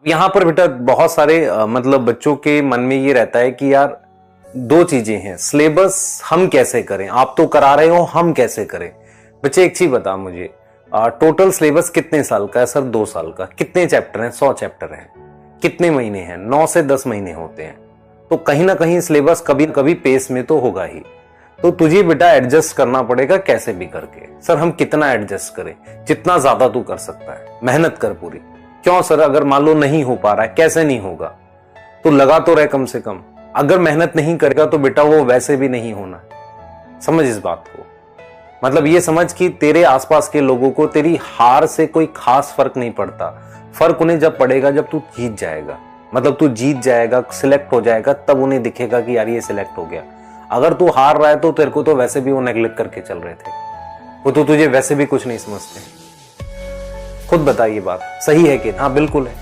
यहाँ पर बेटा बहुत सारे मतलब बच्चों के मन में ये रहता है कि यार दो चीजें हैं, सिलेबस हम कैसे करें, आप तो करा रहे हो, हम कैसे करें। बच्चे एक चीज बता मुझे, टोटल सिलेबस कितने साल का है? सर 2 साल का। कितने चैप्टर हैं? 100 चैप्टर हैं। कितने महीने हैं? 9 से 10 महीने होते हैं। तो कहीं ना कहीं सिलेबस कभी कभी पेस में तो होगा ही। तो तुझे बेटा एडजस्ट करना पड़ेगा कैसे भी करके। सर हम कितना एडजस्ट करें? जितना ज्यादा तू कर सकता है, मेहनत कर पूरी। क्यों सर, अगर मान लो नहीं हो पा रहा है, कैसे नहीं होगा? तो लगा तो रहे कम से कम। अगर मेहनत नहीं करेगा तो बेटा वो वैसे भी नहीं होना। समझ इस बात को। मतलब ये समझ कि तेरे आसपास के लोगों को तेरी हार से कोई खास फर्क नहीं पड़ता। फर्क उन्हें जब पड़ेगा जब तू जीत जाएगा। मतलब तू जीत जाएगा, सिलेक्ट हो जाएगा, तब उन्हें दिखेगा कि यार ये सिलेक्ट हो गया। अगर तू हार रहा है तो तेरे को तो वैसे भी वो नेगलेक्ट करके चल रहे थे, वो तो तुझे वैसे भी कुछ नहीं समझते। खुद बताइए बात सही है कि हाँ बिल्कुल है।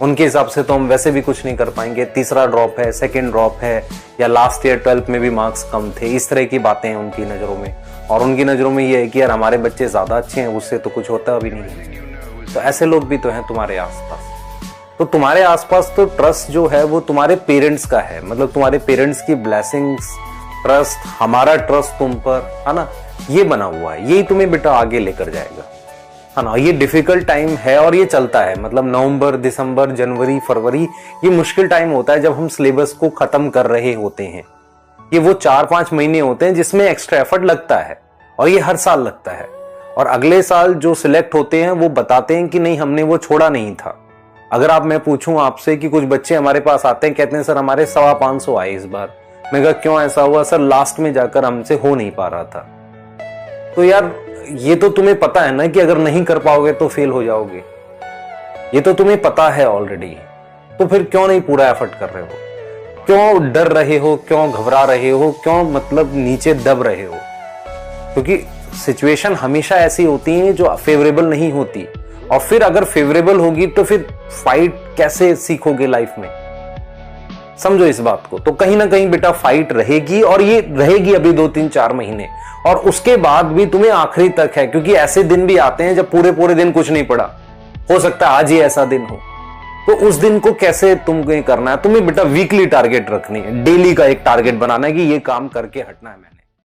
उनके हिसाब से तो हम वैसे भी कुछ नहीं कर पाएंगे, तीसरा ड्रॉप है, सेकंड ड्रॉप है, या लास्ट ईयर 12th में भी मार्क्स कम थे, इस तरह की बातें हैं उनकी नज़रों में। और उनकी नज़रों में ये है कि यार हमारे बच्चे ज़्यादा अच्छे हैं, उससे तो कुछ होता भी नहीं। तो ऐसे लोग भी तो हैं तुम्हारे आसपास। तो तुम्हारे आसपास तो ट्रस्ट जो है वो तुम्हारे पेरेंट्स का है। मतलब तुम्हारे पेरेंट्स की ब्लेसिंग्स, ट्रस्ट, हमारा ट्रस्ट तुम पर, है ना, ये बना हुआ है। यही तुम्हें बेटा आगे लेकर जाएगा, है ना। ये डिफिकल्ट टाइम है और ये चलता है। मतलब नवंबर, दिसंबर, जनवरी, फरवरी, ये मुश्किल टाइम होता है जब हम सिलेबस को खत्म कर रहे होते हैं। ये वो 4-5 महीने होते हैं जिसमें एक्स्ट्रा एफर्ट लगता है, और ये हर साल लगता है। और अगले साल जो सिलेक्ट होते हैं वो बताते हैं कि नहीं, हमने वो छोड़ा नहीं था। अगर आप, मैं पूछूं आपसे कि कुछ बच्चे हमारे पास आते हैं, कहते हैं सर हमारे 525 आए इस बार। मैं कहा क्यों ऐसा हुआ? सर लास्ट में जाकर हमसे हो नहीं पा रहा था। तो यार ये तो तुम्हें पता है ना कि अगर नहीं कर पाओगे तो फेल हो जाओगे। ये तो तुम्हें पता है ऑलरेडी। तो फिर क्यों नहीं पूरा एफर्ट कर रहे हो? क्यों डर रहे हो? क्यों घबरा रहे हो? क्यों मतलब नीचे दब रहे हो? क्योंकि सिचुएशन हमेशा ऐसी होती है जो फेवरेबल नहीं होती। और फिर अगर फेवरेबल होगी तो फिर फाइट कैसे सीखोगे लाइफ में? समझो इस बात को। तो कहीं ना कहीं बेटा फाइट रहेगी, और ये रहेगी अभी 2-3-4 महीने। और उसके बाद भी तुम्हें आखिरी तक है, क्योंकि ऐसे दिन भी आते हैं जब पूरे पूरे दिन कुछ नहीं पड़ा। हो सकता है आज ही ऐसा दिन हो। तो उस दिन को कैसे तुमको करना है? तुम्हें बेटा वीकली टारगेट रखनी है, डेली का एक टारगेट बनाना है कि ये काम करके हटना है।